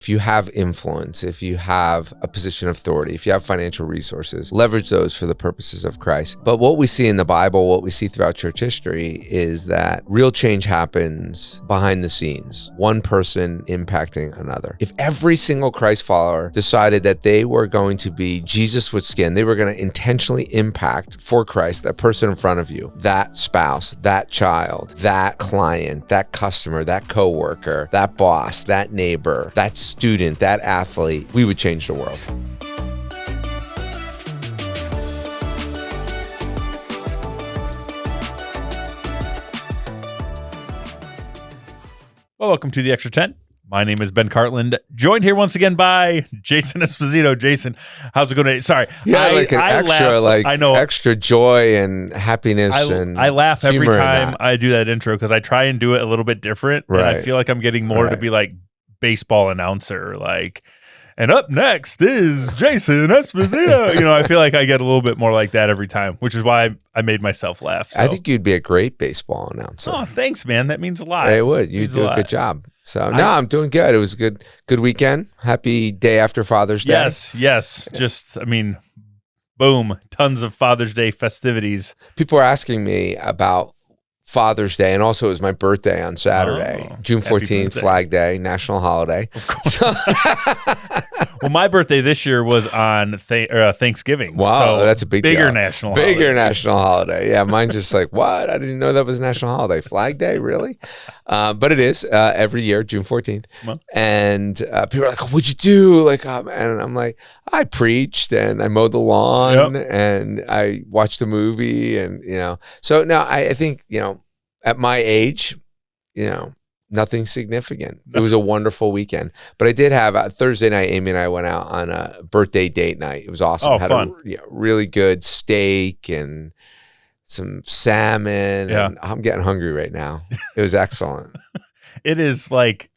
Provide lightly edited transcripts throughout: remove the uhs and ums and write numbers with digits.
If you have influence, if you have a position of authority, if you have financial resources, leverage those for the purposes of Christ. But what we see in the Bible, what we see throughout church history is that real change happens behind the scenes, one person impacting another. If every single Christ follower decided that they were going to be Jesus with skin, they were going to intentionally impact for Christ that person in front of you, that spouse, that child, that client, that customer, that coworker, that boss, that neighbor, that student, that athlete, we would change the world. Well, welcome to the Extra 10. My name is Ben Cartland, joined here once again by Jason Esposito. Jason, how's it going? Sorry. Yeah, like an extra, laugh. I know. Extra joy and happiness. I laugh every time I do that intro because I try and do it a little bit different. Right. And I feel like I'm getting more to be like baseball announcer, like, and up next is Jason Esposito. I feel like I get a little bit more like that every time, which is why I made myself laugh. So. I think you'd be a great baseball announcer. Oh, thanks, man. That means a lot. It would. You do a good job. So I'm doing good. It was a good weekend. Happy day after Father's Day. Yes. Just, boom, tons of Father's Day festivities. People are asking me about Father's Day, and also it was my birthday on Saturday, June 14th, Flag Day, national holiday. Of course. Well, my birthday this year was on Thanksgiving. Wow, so that's a bigger deal. National holiday. Bigger national holiday. Yeah, mine's just like, what? I didn't know that was a national holiday. Flag Day, really? But it is every year, June 14th. Well. And people are like, what'd you do? And I'm like, I preached and I mowed the lawn and I watched a movie and, So now I think, at my age, nothing significant. It was a wonderful weekend. But I did have Thursday night, Amy and I went out on a birthday date night. It was awesome. Had fun. A really good steak and some salmon. Yeah. And I'm getting hungry right now. It was excellent. It is like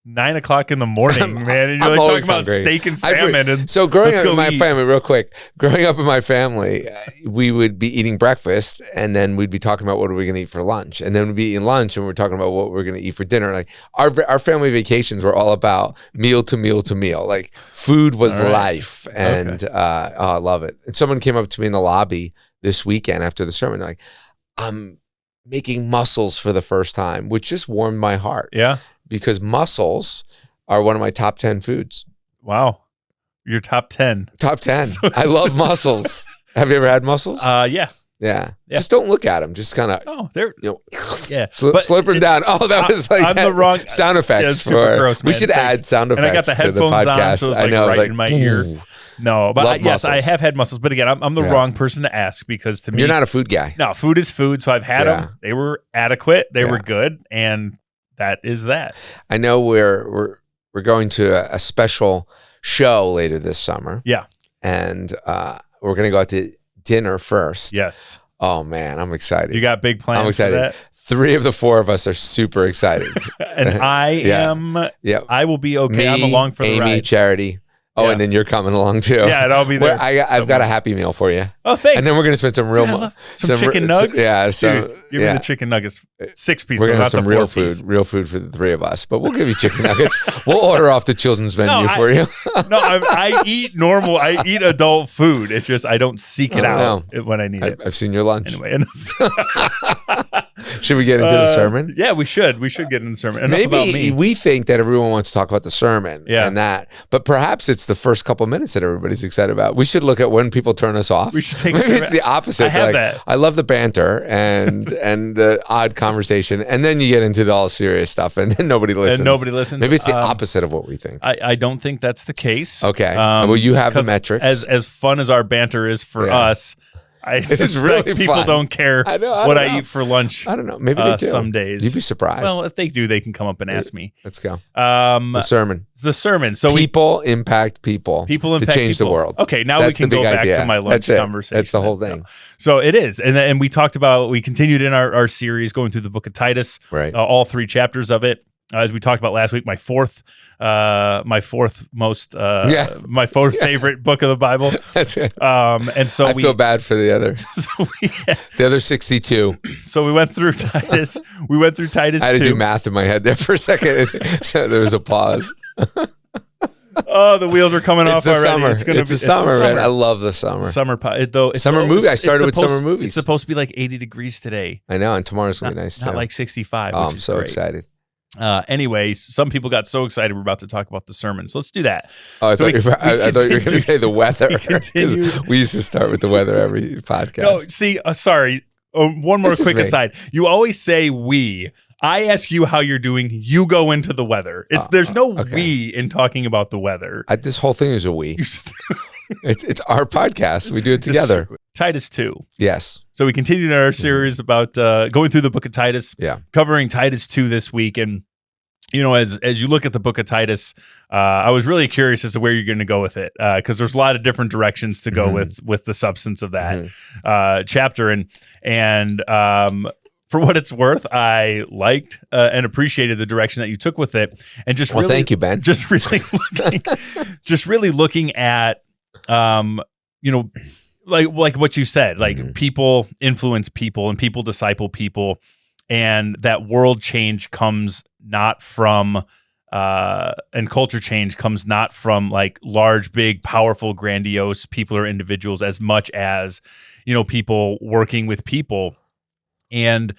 9 o'clock in the morning, man. And you're talking about steak and salmon. So growing up in my family, real quick, we would be eating breakfast and then we'd be talking about what are we going to eat for lunch. And then we'd be eating lunch and we're talking about what we're going to eat for dinner. Like our family vacations were all about meal to meal to meal. Like food was life. And I love it. And someone came up to me in the lobby this weekend after the sermon. They're like, I'm making mussels for the first time, which just warmed my heart. Yeah. Because mussels are one of my top 10 foods. Wow. Your top 10. Top 10. I love mussels. Have you ever had mussels? Yeah. Just don't look at them. Just kind of, they're, slurp them down. Oh, that was like I'm the wrong sound effects. Super gross, man. We should add sound effects and I got the headphones to the podcast. on, so it was right in my ear. No, but yes, I have had mussels. But again, I'm the wrong person to ask because to me, you're not a food guy. No, food is food. So I've had them. They were adequate. They were good. And that is that. I know we're going to a special show later this summer. Yeah. And we're going to go out to dinner first. Yes. Oh, man, I'm excited. You got big plans. I'm excited. For that? 3 of the 4 of us are super excited. And I am. Yeah. I will be okay. I'm along for the ride. Amy, Charity. Oh, and then you're coming along too. Yeah, and I'll be there. I've got a Happy Meal for you. Oh, thanks. And then we're gonna spend some real some chicken nuggets. Dude, give me the chicken nuggets. 6 pieces. We're gonna have some real food for the 3 of us. But we'll give you chicken nuggets. We'll order off the children's menu for you. No, I eat normal. I eat adult food. It's just I don't seek it out when I need it. I've seen your lunch. Anyway. Should we get into the sermon? Yeah, we should. We should get into the sermon. Enough Maybe about me. We think that everyone wants to talk about the sermon and that, but perhaps it's the first couple minutes that everybody's excited about. We should look at when people turn us off. We should take. Maybe it's the opposite. I have that. I love the banter and the odd conversation, and then you get into the all serious stuff, and then nobody listens. Maybe it's the opposite of what we think. I don't think that's the case. Okay. Well, you have the metrics. As fun as our banter is for us. It's really people fun. Don't care what I eat for lunch. I don't know. Maybe they do. Some days. You'd be surprised. Well, if they do, they can come up and ask me. Let's go. The sermon. The sermon. So people impact people. People impact to change the world. Okay, now we can go back to my lunch conversation. That's the whole thing. So it is. And we talked about, we continued in our series going through the book of Titus. Right. All 3 chapters of it. As we talked about last week, my fourth favorite book of the Bible. That's it. And so I feel bad for the other. The other 62. So we went through Titus. I had to do math in my head there for a second. So there was a pause. Oh, the wheels are coming off already. Summer. It's the summer, man. I love the summer. Summer movie. I started with summer movies. It's supposed to be like 80 degrees today. I know, and tomorrow's gonna be nice too. Not like 65. Oh, I'm so excited. Anyways, some people got so excited we're about to talk about the sermon, so let's do that. Oh, I thought you were going to say the weather. We used to start with the weather every podcast. No, see, sorry. One more quick aside. You always say we. I ask you how you're doing. You go into the weather. There's no we in talking about the weather. This whole thing is a we. It's our podcast. We do it together. Titus 2. Yes. So we continued our series about going through the book of Titus. Yeah. Covering Titus 2 this week. And, as you look at the book of Titus, I was really curious as to where you're going to go with it, because there's a lot of different directions to go with the substance of that chapter. And for what it's worth, I liked and appreciated the direction that you took with it. And just really, thank you, Ben. Just really looking at, like what you said, like people influence people and people disciple people, and that world change comes not from and culture change comes not from like large, big, powerful, grandiose people or individuals, as much as people working with people. And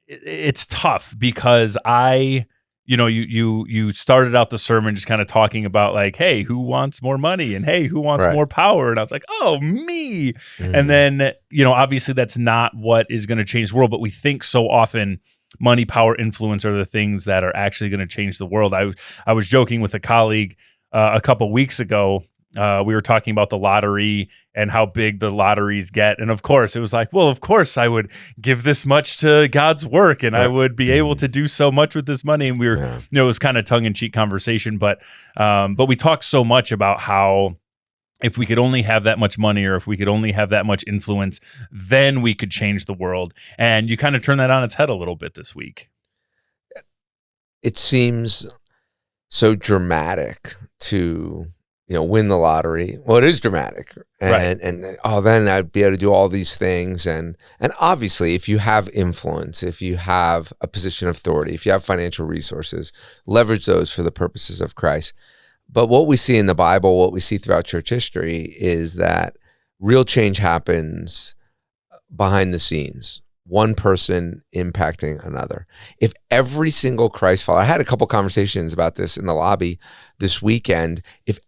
it's tough because you started out the sermon just kind of talking about like, hey, who wants more money? And hey, who wants more power? And I was like, oh, me. And then, obviously that's not what is going to change the world, but we think so often money, power, influence are the things that are actually going to change the world. I was joking with a colleague a couple weeks ago. We were talking about the lottery and how big the lotteries get. And of course, it was like, well, of course I would give this much to God's work and I would be able to do so much with this money. And we were, it was kind of tongue-in-cheek conversation, but we talked so much about how if we could only have that much money or if we could only have that much influence, then we could change the world. And you kind of turn that on its head a little bit this week. It seems so dramatic to win the lottery. Well, it is dramatic. And then I'd be able to do all these things. And obviously, if you have influence, if you have a position of authority, if you have financial resources, leverage those for the purposes of Christ. But what we see in the Bible, what we see throughout church history is that real change happens behind the scenes. One person impacting another. If every single Christ follower, I had a couple conversations about this in the lobby this weekend, if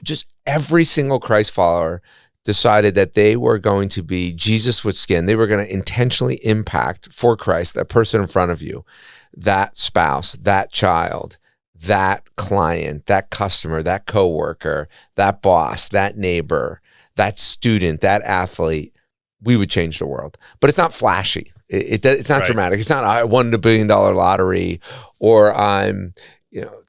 just every single Christ follower decided that they were going to be Jesus with skin. They were going to intentionally impact for Christ that person in front of you, that spouse, that child, that client, that customer, that coworker, that boss, that neighbor, that student, that athlete. We would change the world. But it's not flashy. It's not dramatic. It's not I won the $1 billion lottery or I'm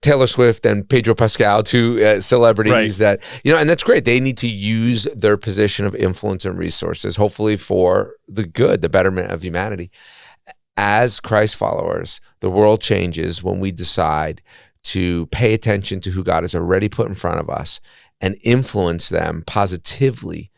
Taylor Swift and Pedro Pascal, two celebrities that, and that's great. They need to use their position of influence and resources, hopefully for the good, the betterment of humanity. As Christ followers, the world changes when we decide to pay attention to who God has already put in front of us and influence them positively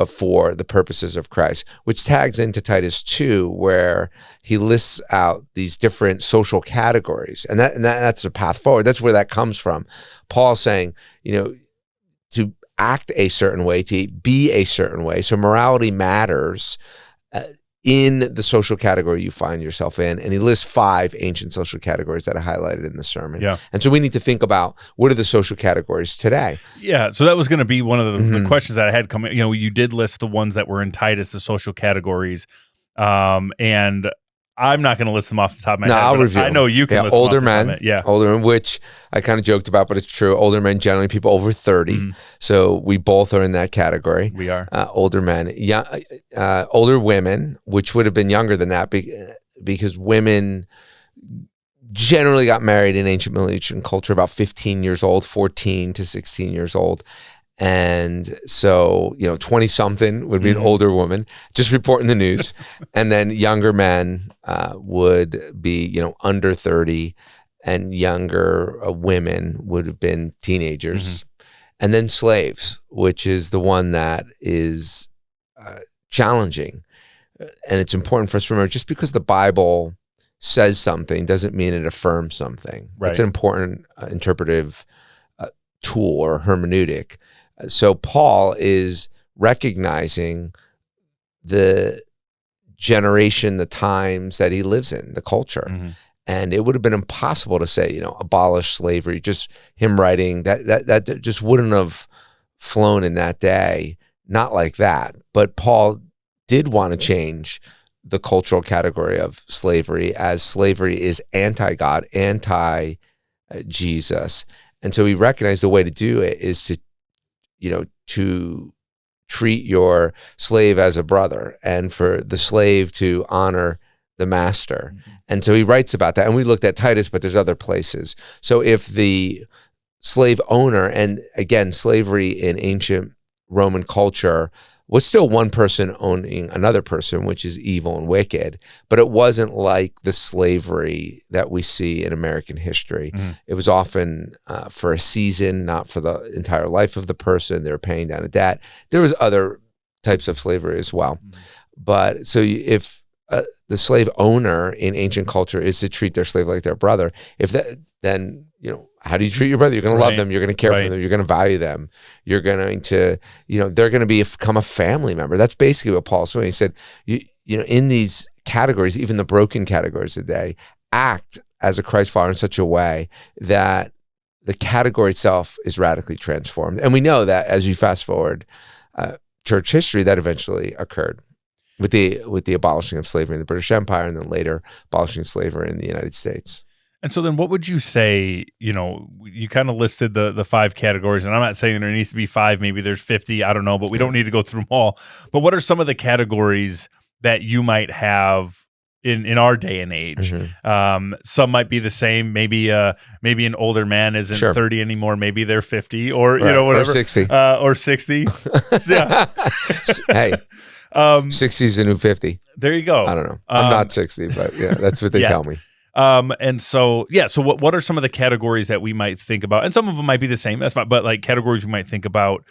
for the purposes of Christ, which tags into Titus 2, where he lists out these different social categories. And that's the path forward. That's where that comes from. Paul saying, to act a certain way, to be a certain way. So morality matters in the social category you find yourself in. And he lists 5 ancient social categories that I highlighted in the sermon. Yeah. And so we need to think about what are the social categories today? Yeah. So that was going to be one of the questions that I had coming. You did list the ones that were in Titus, the social categories. And I'm not going to list them off the top of my head. I'll review. I know you can list older them off men. Yeah. Older men, which I kind of joked about, but it's true. Older men, generally people over 30. So we both are in that category. We are. Older men. Older women, which would have been younger than that because women generally got married in ancient Middle Eastern culture about 15 years old, 14 to 16 years old. And so, 20-something would be an older woman just reporting the news. And then younger men would be, under 30, and younger women would have been teenagers. And then slaves, which is the one that is challenging. And it's important for us to remember, just because the Bible says something doesn't mean it affirms something. Right. It's an important interpretive tool or hermeneutic. So Paul is recognizing the generation, the times that he lives in, the culture. Mm-hmm. And it would have been impossible to say, abolish slavery. Just him writing that just wouldn't have flown in that day. Not like that. But Paul did want to change the cultural category of slavery, as slavery is anti-God, anti-Jesus. And so he recognized the way to do it is to treat your slave as a brother, and for the slave to honor the master. Mm-hmm. And so he writes about that. And we looked at Titus, but there's other places. So if the slave owner, and again, slavery in ancient Roman culture was still one person owning another person, which is evil and wicked, but it wasn't like the slavery that we see in American history. Mm. It was often for a season, not for the entire life of the person. They were paying down a debt. There was other types of slavery as well. Mm. But so if the slave owner in ancient culture is to treat their slave like their brother, then how do you treat your brother? You're going to love them. You're going to care for them. You're going to value them. You're going to, they're going to become a family member. That's basically what Paul's doing. He said, in these categories, even the broken categories today, act as a Christ follower in such a way that the category itself is radically transformed. And we know that as you fast forward church history, that eventually occurred with the abolishing of slavery in the British Empire, and then later abolishing slavery in the United States. And so then what would you say, you kind of listed the 5 categories, and I'm not saying there needs to be 5, maybe there's 50, I don't know, but we don't need to go through them all. But what are some of the categories that you might have in our day and age? Mm-hmm. Some might be the same. Maybe an older man isn't 30 anymore. Maybe they're 50 or, whatever. Or 60. Or 60. Yeah. Hey. 60 is a new 50. There you go. I don't know. I'm not 60, but yeah, that's what they tell me. And so, so what are some of the categories that we might think about? And some of them might be the same. That's fine. But like categories we might think about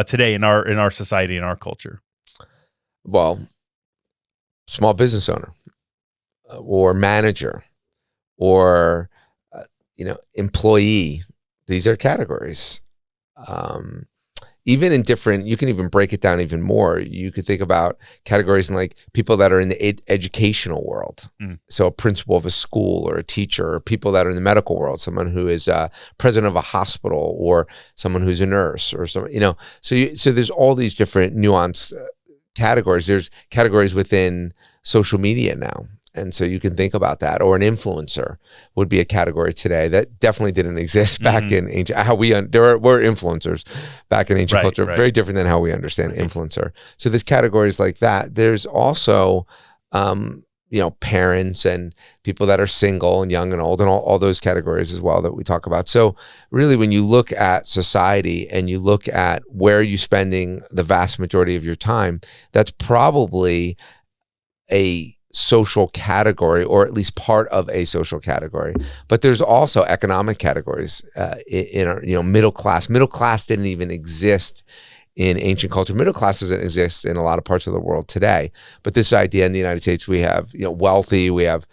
today in our society, in our culture. Well, small business owner or manager or, employee. These are categories. Even in different, you can even break it down even more. You could think about categories in like people that are in the educational world. Mm. So a principal of a school or a teacher, or people that are in the medical world, someone who is president of a hospital, or someone who's a nurse, or some, so there's all these different nuanced categories. There's categories within social media now. And so you can think about that. Or an influencer would be a category today that definitely didn't exist back in ancient, there were influencers back in ancient culture, very different than how we understand influencer. So there's categories like that. There's also, parents and people that are single and young and old, and all those categories as well that we talk about. So really, when you look at society and you look at where you're spending the vast majority of your time, that's probably a social category, or at least part of a social category. But there's also economic categories in our, middle class. Middle class didn't even exist in ancient culture. Middle class doesn't exist in a lot of parts of the world today. But this idea in the United States, we have wealthy, we have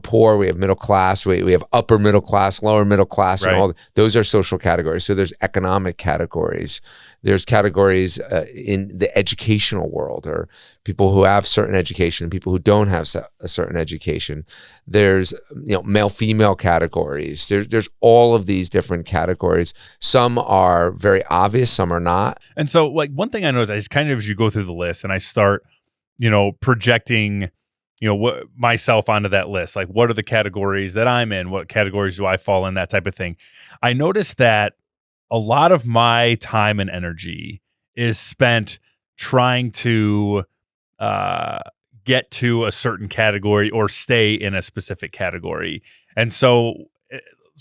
poor, we have middle class, we have upper middle class, lower middle class, and all those are social categories. So there's economic categories. There's categories in the educational world, or people who have certain education, people who don't have a certain education. There's male-female categories. There's all of these different categories. Some are very obvious, some are not. And so, like, one thing I know is I just kind of, as you go through the list and I start, projecting, what myself onto that list, like what are the categories that I'm in? What categories do I fall in? That type of thing. I noticed that a lot of my time and energy is spent trying to get to a certain category or stay in a specific category. And so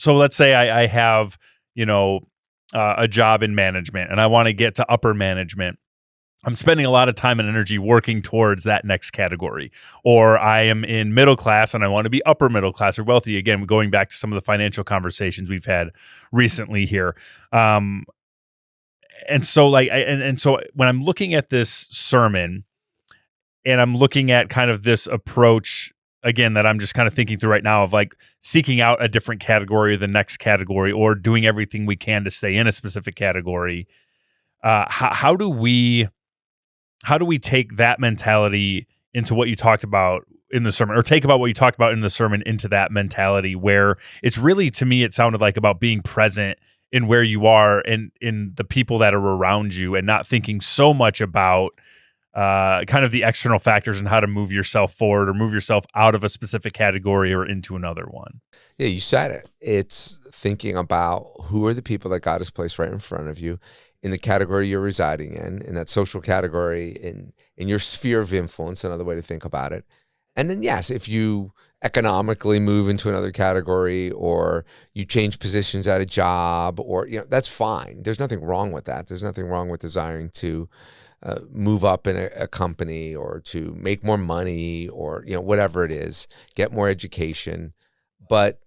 let's say I have, a job in management and I want to get to upper management. I'm spending a lot of time and energy working towards that next category. Or I am in middle class and I want to be upper middle class or wealthy. Again, going back to some of the financial conversations we've had recently here. And so when I'm looking at this sermon and I'm looking at kind of this approach again, that I'm just kind of thinking through right now of like seeking out a different category or the next category, or doing everything we can to stay in a specific category. How do we take that mentality into what you talked about in the sermon, or take about what you talked about in the sermon into that mentality where it's really, to me, it sounded like about being present in where you are and in the people that are around you, and not thinking so much about kind of the external factors and how to move yourself forward or move yourself out of a specific category or into another one. Yeah, you said it. It's thinking about who are the people that God has placed right in front of you in the category you're residing in that social category, in your sphere of influence, another way to think about it. And then, yes, if you economically move into another category, or you change positions at a job, or, that's fine. There's nothing wrong with that. There's nothing wrong with desiring to move up in a company, or to make more money, or, whatever it is, get more education, but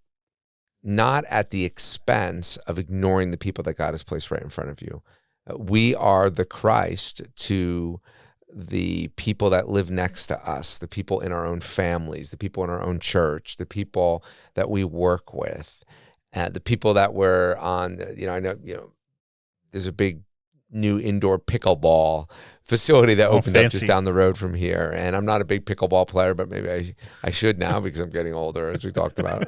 not at the expense of ignoring the people that God has placed right in front of you. We are the Christ to the people that live next to us, the people in our own families, the people in our own church, the people that we work with, the people that we're on. I know, there's a big new indoor pickleball facility that opened up just down the road from here. And I'm not a big pickleball player, but maybe I should now because I'm getting older, as we talked about.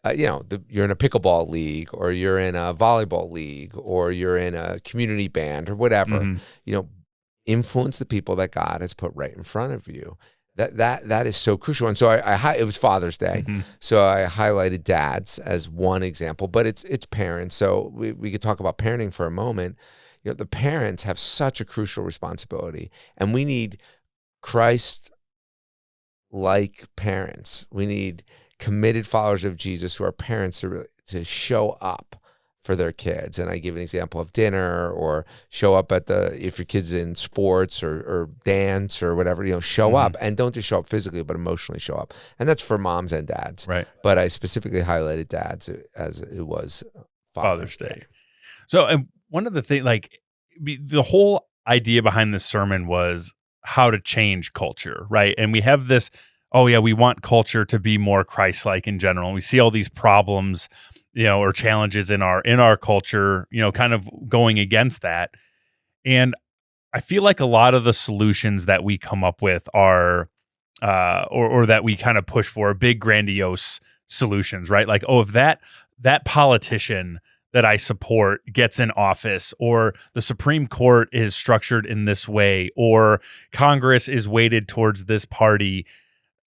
You're in a pickleball league, or you're in a volleyball league, or you're in a community band, or whatever. Influence the people that God has put right in front of you. That is so crucial. And so it was Father's Day, so I highlighted dads as one example, but it's parents. So we could talk about parenting for a moment. The parents have such a crucial responsibility, and we need Christ-like parents. We need committed followers of Jesus who are parents to show up for their kids. And I give an example of dinner, or show up if your kid's in sports or dance or whatever, show up, and don't just show up physically, but emotionally show up. And that's for moms and dads. Right. But I specifically highlighted dads as it was Father's Day. So, and one of the things, the whole idea behind this sermon was how to change culture, right? And we have this, we want culture to be more Christ-like in general. And we see all these problems, or challenges in our culture, kind of going against that. And I feel like a lot of the solutions that we come up with are, or that we kind of push for, big grandiose solutions, right? Like, if that politician that I support gets in office, or the Supreme Court is structured in this way, or Congress is weighted towards this party.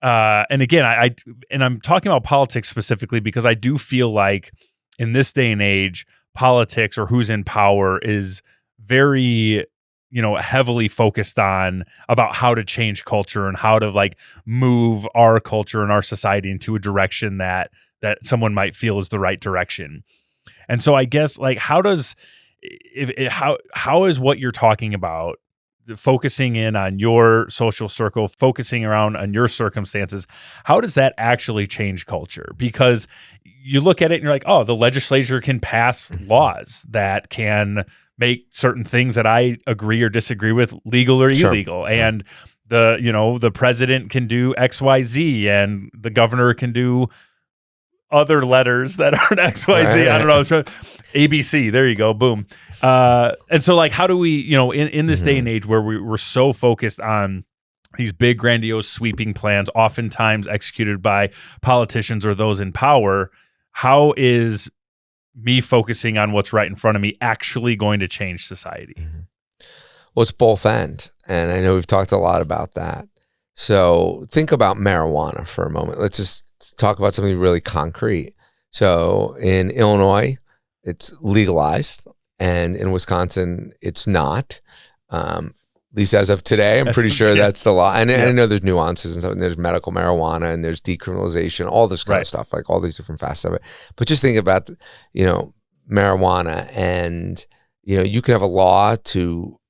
And again, I'm talking about politics specifically because I do feel like in this day and age, politics, or who's in power, is very, heavily focused on about how to change culture and how to move our culture and our society into a direction that someone might feel is the right direction. And so I guess how is what you're talking about, focusing in on your social circle, focusing around on your circumstances, how does that actually change culture? Because you look at it and you're like, the legislature can pass laws that can make certain things that I agree or disagree with legal or illegal. And the president can do XYZ, and the governor can do other letters that aren't XYZ. I don't know. ABC. There you go. Boom. And so how do we, in this day and age where we're so focused on these big, grandiose, sweeping plans, oftentimes executed by politicians or those in power, how is me focusing on what's right in front of me actually going to change society? Well, it's both end. And I know we've talked a lot about that. So think about marijuana for a moment. Let's just talk about something really concrete. So in Illinois, it's legalized, and in Wisconsin, it's not. At least as of today, I'm pretty sure that's the law. And I know there's nuances and stuff. And there's medical marijuana, and there's decriminalization, all this kind of stuff, all these different facets of it. But just think about, marijuana, and you can have a law to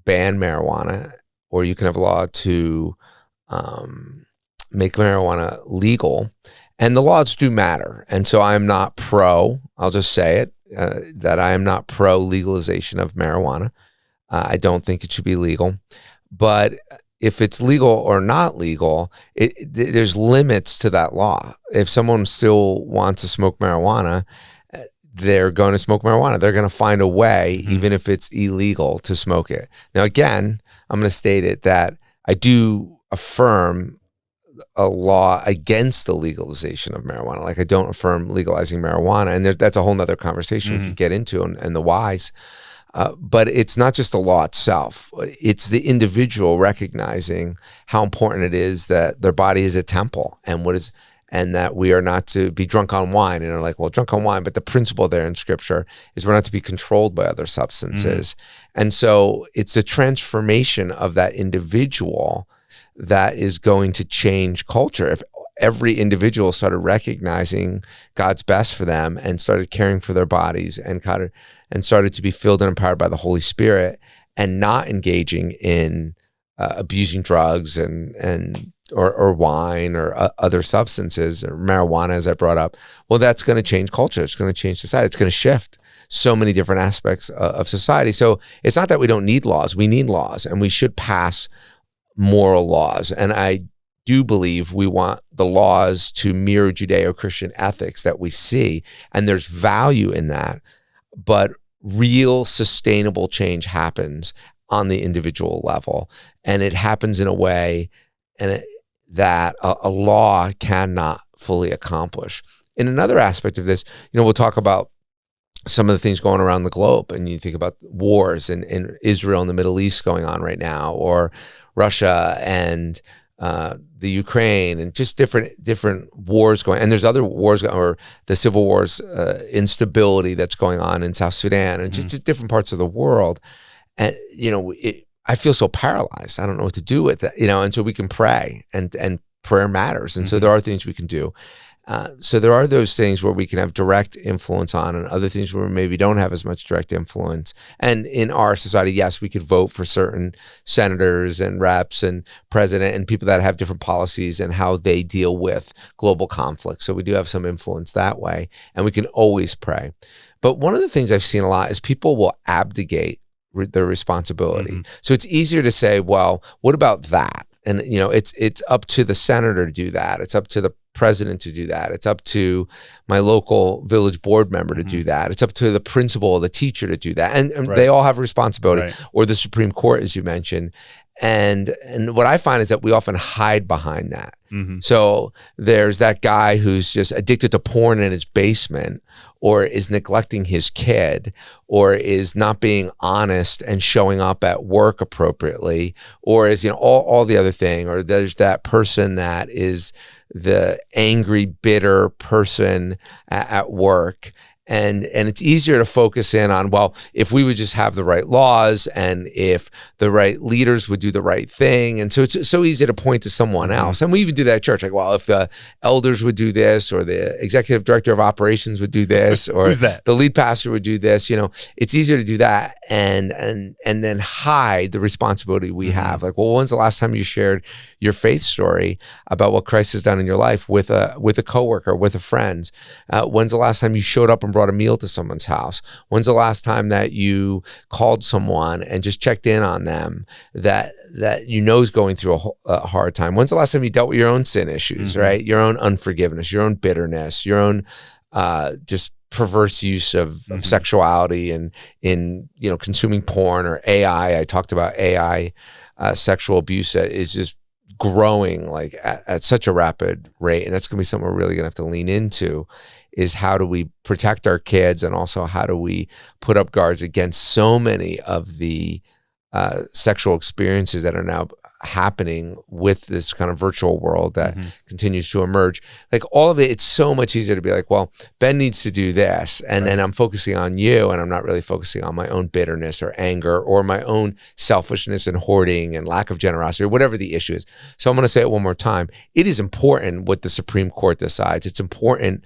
ban marijuana, or you can have a law to make marijuana legal, and the laws do matter. And so I'm not I'll just say it, that I am not pro legalization of marijuana. I don't think it should be legal, but if it's legal or not legal, there's limits to that law. If someone still wants to smoke marijuana, they're going to smoke marijuana. They're going to find a way, even if it's illegal, to smoke it. Now, again, I'm going to state it that I do affirm a law against the legalization of marijuana. Like, I don't affirm legalizing marijuana. And that's a whole nother conversation we could get into, and the whys. But it's not just the law itself. It's the individual recognizing how important it is that their body is a temple, and that we are not to be drunk on wine. And they're like, well, drunk on wine, but the principle there in Scripture is we're not to be controlled by other substances. And so it's the transformation of that individual that is going to change culture. If every individual started recognizing God's best for them and started caring for their bodies and started to be filled and empowered by the Holy Spirit and not engaging in abusing drugs or wine or other substances or marijuana, as I brought up, well, that's going to change culture. It's going to change society. It's going to shift so many different aspects of society. So it's not that we don't need laws. We need laws, and we should pass moral laws. And I do believe we want the laws to mirror Judeo-Christian ethics that we see, and there's value in that. But real sustainable change happens on the individual level, and it happens in a way that a law cannot fully accomplish. In another aspect of this, we'll talk about some of the things going around the globe, and you think about wars in Israel and the Middle East going on right now, or Russia and the Ukraine, and just different wars going. And there's other wars, or the civil wars, instability that's going on in South Sudan, and just different parts of the world. And I feel so paralyzed. I don't know what to do with that, and so we can pray, and prayer matters. And so there are things we can do. So there are those things where we can have direct influence on, and other things where we maybe don't have as much direct influence. And in our society, yes, we could vote for certain senators and reps and president and people that have different policies and how they deal with global conflict. So we do have some influence that way, and we can always pray. But one of the things I've seen a lot is people will abdicate their responsibility. So it's easier to say, well, what about that? And it's up to the senator to do that. It's up to the president to do that. It's up to my local village board member to do that. It's up to the principal or the teacher to do that. And they all have responsibility, or the Supreme Court, as you mentioned. And what I find is that we often hide behind that. So there's that guy who's just addicted to porn in his basement, or is neglecting his kid, or is not being honest and showing up at work appropriately, or is all the other thing. Or there's that person that is the angry, bitter person at work. And it's easier to focus in on, well, if we would just have the right laws, and if the right leaders would do the right thing. And so it's so easy to point to someone else. And we even do that at church. Like, well, if the elders would do this, or the executive director of operations would do this, or the lead pastor would do this, it's easier to do that and then hide the responsibility we have. Like, well, when's the last time you shared your faith story about what Christ has done in your life with a coworker, with a friend? When's the last time you showed up and brought a meal to someone's house? When's the last time that you called someone and just checked in on them that is going through a hard time? When's the last time you dealt with your own sin issues, right? Your own unforgiveness, your own bitterness, your own just perverse use of sexuality, and in consuming porn or AI. I talked about AI sexual abuse that is just growing like at such a rapid rate, and that's going to be something we're really going to have to lean into. Is how do we protect our kids, and also how do we put up guards against so many of the sexual experiences that are now happening with this kind of virtual world that continues to emerge. Like, all of it, it's so much easier to be like, well, Ben needs to do this, and then I'm focusing on you, and I'm not really focusing on my own bitterness or anger, or my own selfishness and hoarding and lack of generosity, or whatever the issue is. So I'm going to say it one more time. It is important what the Supreme Court decides. It's important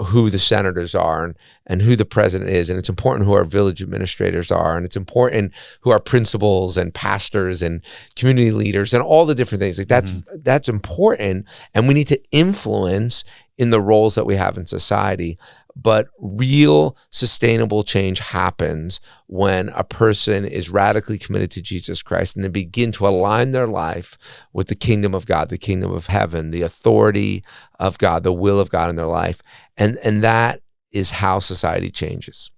who the senators are, and who the president is. And it's important who our village administrators are. And it's important who our principals and pastors and community leaders and all the different things. Like that's important, and we need to influence in the roles that we have in society. But real sustainable change happens when a person is radically committed to Jesus Christ and they begin to align their life with the kingdom of God, the kingdom of heaven, the authority of God, the will of God in their life. And that is how society changes.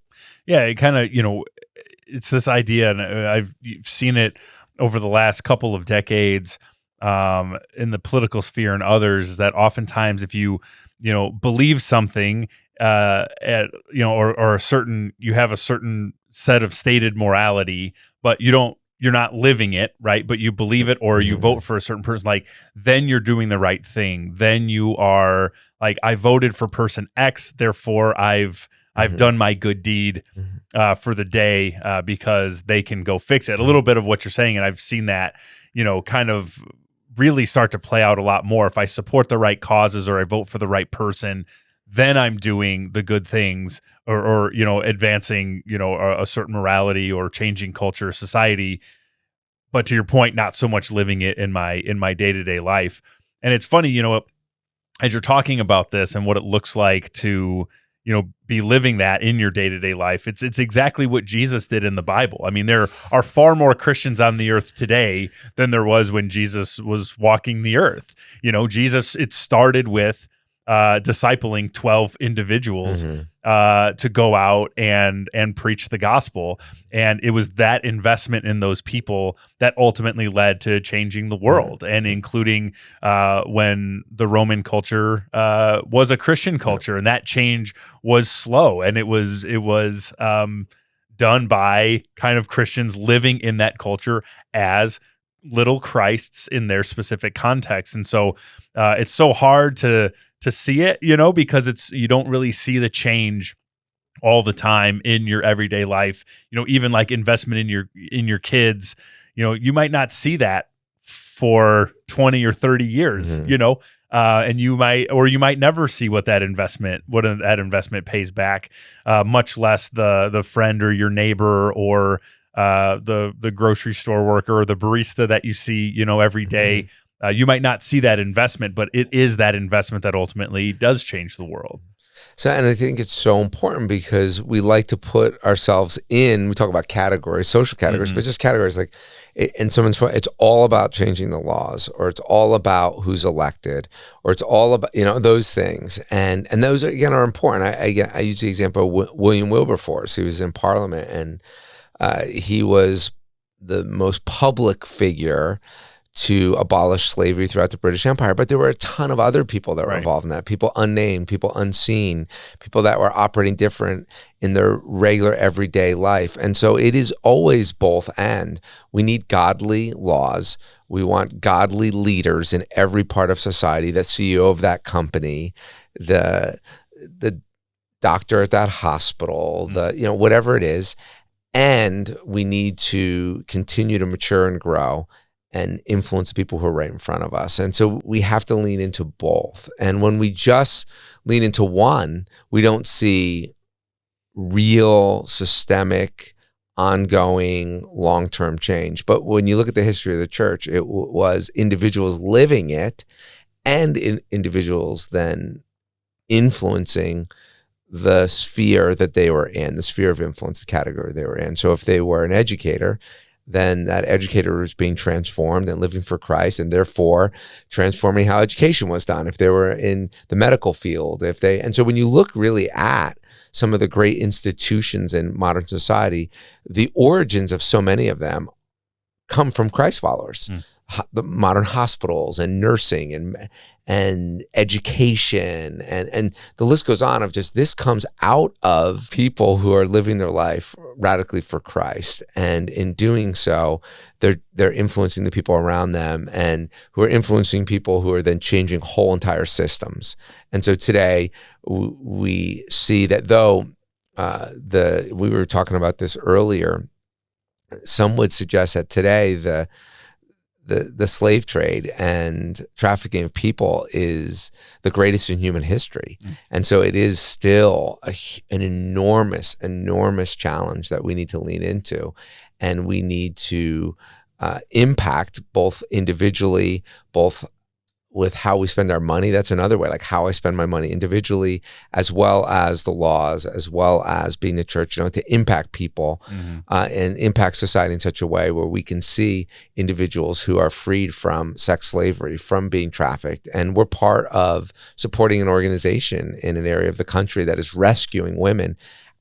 Yeah, it kind of, it's this idea, and I've seen it over the last couple of decades in the political sphere and others, that oftentimes if you believe something, or you have a certain set of stated morality, but you're not living it, right? But you believe it, or you vote for a certain person, like, then you're doing the right thing. Then you are like, I voted for person X, therefore I've done my good deed for the day because they can go fix it. A little bit of what you're saying, and I've seen that, kind of really start to play out a lot more. If I support the right causes or I vote for the right person, then I'm doing the good things, or advancing a certain morality or changing culture or society. But to your point, not so much living it in my day-to-day life. And it's funny, as you're talking about this and what it looks like to be living that in your day-to-day life, it's exactly what Jesus did in the Bible. I mean, there are far more Christians on the earth today than there was when Jesus was walking the earth. Jesus, it started with discipling 12 individuals to go out and preach the gospel. And it was that investment in those people that ultimately led to changing the world, and including when the Roman culture was a Christian culture, and that change was slow, and it was done by kind of Christians living in that culture as little Christs in their specific context. And so it's so hard to see it, because you don't really see the change all the time in your everyday life. Even like investment in your kids, you might not see that for 20 or 30 years, and you might never see what that investment pays back, much less the friend or your neighbor or the grocery store worker or the barista that you see, every day. You might not see that investment, but it is that investment that ultimately does change the world. So, and I think it's so important because we like to put ourselves in, we talk about categories, social categories, but just categories like, in someone's phone, it's all about changing the laws, or it's all about who's elected, or it's all about, those things. And those, again, are important. I use the example of William Wilberforce. He was in Parliament, and he was the most public figure to abolish slavery throughout the British Empire. But there were a ton of other people that were involved in that, people unnamed, people unseen, people that were operating different in their regular everyday life. And so it is always both and. We need godly laws. We want godly leaders in every part of society, the CEO of that company, the doctor at that hospital, whatever it is. And we need to continue to mature and grow and influence the people who are right in front of us. And so we have to lean into both. And when we just lean into one, we don't see real systemic, ongoing, long-term change. But when you look at the history of the church, it was individuals living it and individuals then influencing the sphere that they were in, the sphere of influence, the category they were in. So if they were an educator, then that educator was being transformed and living for Christ, and therefore transforming how education was done. If they were in the medical field, and so when you look really at some of the great institutions in modern society, the origins of so many of them come from Christ followers. The modern hospitals and nursing and education and the list goes on of just, this comes out of people who are living their life radically for Christ, and in doing so they're influencing the people around them, and who are influencing people who are then changing whole entire systems. And so today we see that, though we were talking about this earlier, some would suggest that today the slave trade and trafficking of people is the greatest in human history. And so it is still an enormous challenge that we need to lean into. And we need to impact both individually, both with how we spend our money. That's another way, like how I spend my money individually, as well as the laws, as well as being the church, to impact people and impact society in such a way where we can see individuals who are freed from sex slavery, from being trafficked. And we're part of supporting an organization in an area of the country that is rescuing women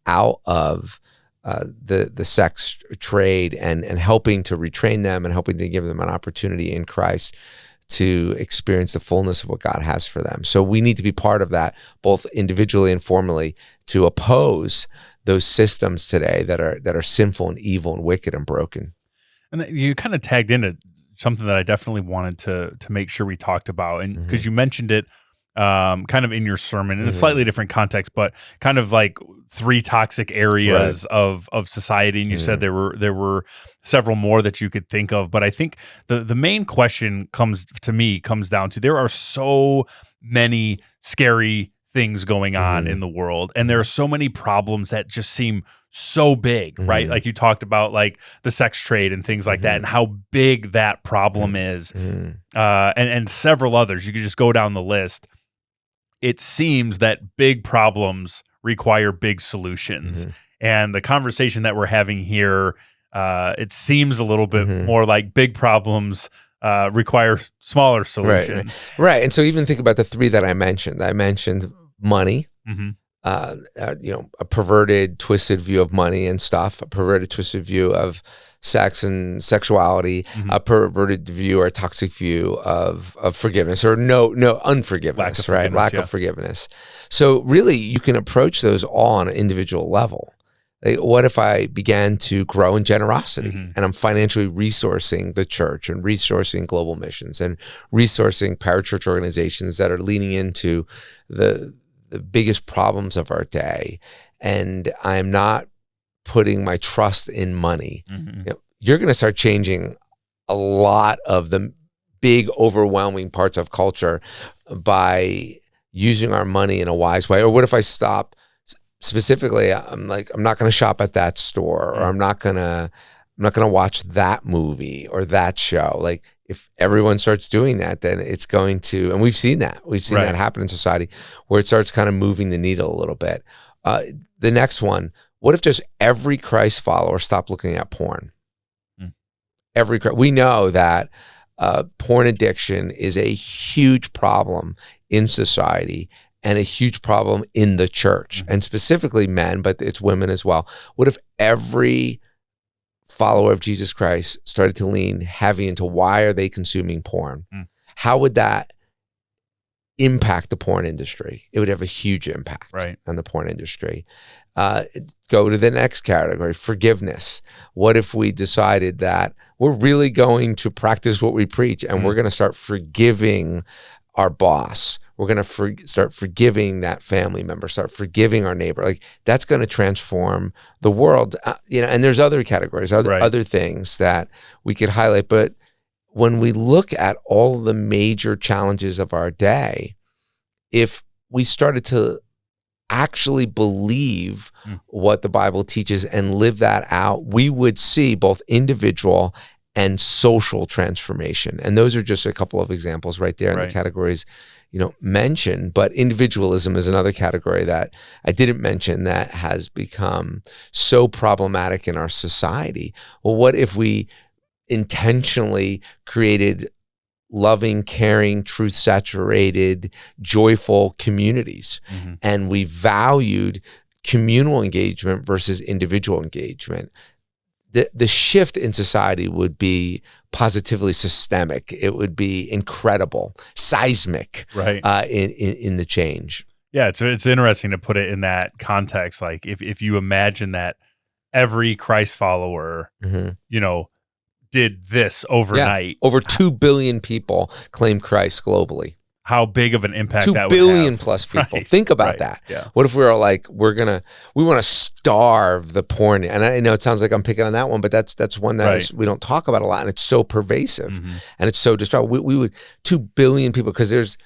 out of the sex trade and helping to retrain them and helping to give them an opportunity in Christ to experience the fullness of what God has for them. So we need to be part of that, both individually and formally, to oppose those systems today that are sinful and evil and wicked and broken. And you kind of tagged into something that I definitely wanted to make sure we talked about, and because you mentioned it kind of in your sermon in a slightly different context, but kind of like 3 toxic areas of society. And you said there were several more that you could think of, but I think the main question comes down to, there are so many scary things going on in the world, and there are so many problems that just seem so big, right? Like you talked about, like the sex trade and things like that, and how big that problem is, and several others. You could just go down the list. It seems that big problems require big solutions. And the conversation that we're having here, it seems a little bit more like big problems require smaller solutions. Right. And so even think about the 3 that I mentioned. I mentioned money, a perverted, twisted view of money and stuff, a perverted, twisted view of sex and sexuality, a perverted view or a toxic view of forgiveness, or no unforgiveness, lack of forgiveness. So really, you can approach those all on an individual level. Like, what if I began to grow in generosity and I'm financially resourcing the church and resourcing global missions and resourcing parachurch organizations that are leaning into the biggest problems of our day, and I'm not putting my trust in money, you're going to start changing a lot of the big, overwhelming parts of culture by using our money in a wise way. Or what if I stop specifically? I'm not going to shop at that store, or I'm not going to watch that movie or that show. Like, if everyone starts doing that, then it's going to, and we've seen that happen in society, where it starts kind of moving the needle a little bit. The next one, what if just every Christ follower stopped looking at porn? We know that porn addiction is a huge problem in society and a huge problem in the church, and specifically men, but it's women as well. What if every follower of Jesus Christ started to lean heavy into, why are they consuming porn? How would that impact the porn industry? It would have a huge impact on the porn industry. Go to the next category, forgiveness. What if we decided that we're really going to practice what we preach, and we're going to start forgiving our boss? We're going to start forgiving that family member, start forgiving our neighbor. Like, that's going to transform the world. And there's other categories, other things that we could highlight. But when we look at all the major challenges of our day, if we started to actually believe what the Bible teaches and live that out, we would see both individual and social transformation. And those are just a couple of examples right there in the categories mentioned. But individualism is another category that I didn't mention that has become so problematic in our society. Well, what if we intentionally created loving, caring, truth-saturated, joyful communities, and we valued communal engagement versus individual engagement? The shift in society would be positively systemic. It would be incredible, seismic, in the change. Yeah, it's interesting to put it in that context. Like, if you imagine that every Christ follower, did this overnight. Over 2 billion people claim Christ globally. How big of an impact 2 that would billion have. plus people. Think about that. Yeah. What if we were like, we want to starve the porn? And I know it sounds like I'm picking on that one, but that's one that we don't talk about a lot, and it's so pervasive and it's so destructive. We would 2 billion people, because there's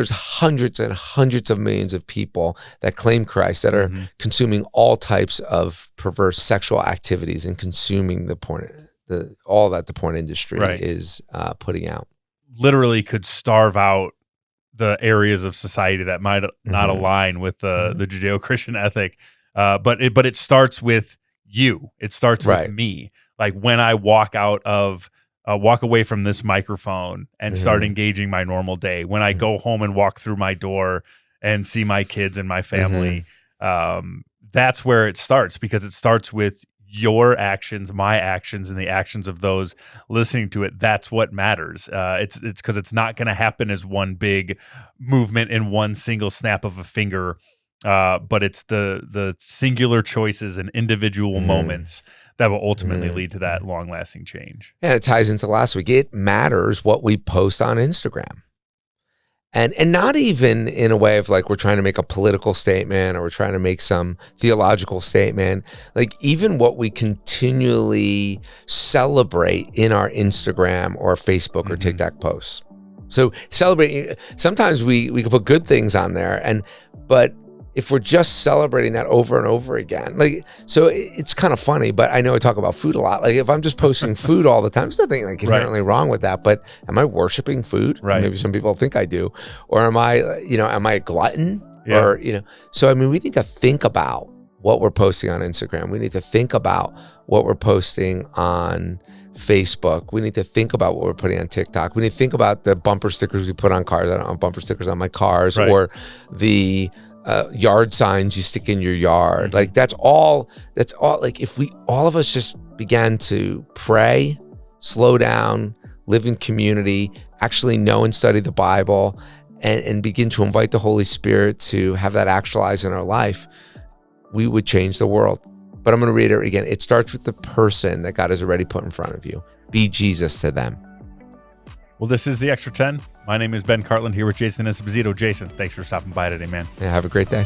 hundreds and hundreds of millions of people that claim Christ that are consuming all types of perverse sexual activities and consuming the porn all that the porn industry Right. is putting out. Literally could starve out the areas of society that might not align with the Judeo-Christian ethic. But it starts with you. It starts with me. Like when I walk away from this microphone and start engaging my normal day, when I go home and walk through my door and see my kids and my family, that's where it starts, because it starts with your actions, my actions, and the actions of those listening to it. That's what matters. It's because it's not going to happen as one big movement in one single snap of a finger, but it's the singular choices and individual moments that will ultimately lead to that long-lasting change. And it ties into last week. It matters what we post on Instagram. And not even in a way of like we're trying to make a political statement or we're trying to make some theological statement. Like even what we continually celebrate in our Instagram or Facebook or TikTok posts. So celebrating, sometimes we can put good things on there, but if we're just celebrating that over and over again, like, so it's kind of funny, but I know I talk about food a lot. Like if I'm just posting food all the time, there's nothing like inherently wrong with that, but am I worshiping food? Right. Maybe some people think I do. Or am I a glutton? Yeah. Or, so I mean, we need to think about what we're posting on Instagram. We need to think about what we're posting on Facebook. We need to think about what we're putting on TikTok. We need to think about the bumper stickers we put on cars. I don't have bumper stickers on my cars, or the yard signs you stick in your yard. Like that's all like if all of us just began to pray, slow down, live in community, actually know and study the Bible, and begin to invite the Holy Spirit to have that actualize in our life, we would change the world. But I'm going to read it again. It starts with the person that God has already put in front of you. Be Jesus to them. Well, this is the Extra 10. My name is Ben Cartland here with Jason Esposito. Jason, thanks for stopping by today, man. Yeah, have a great day.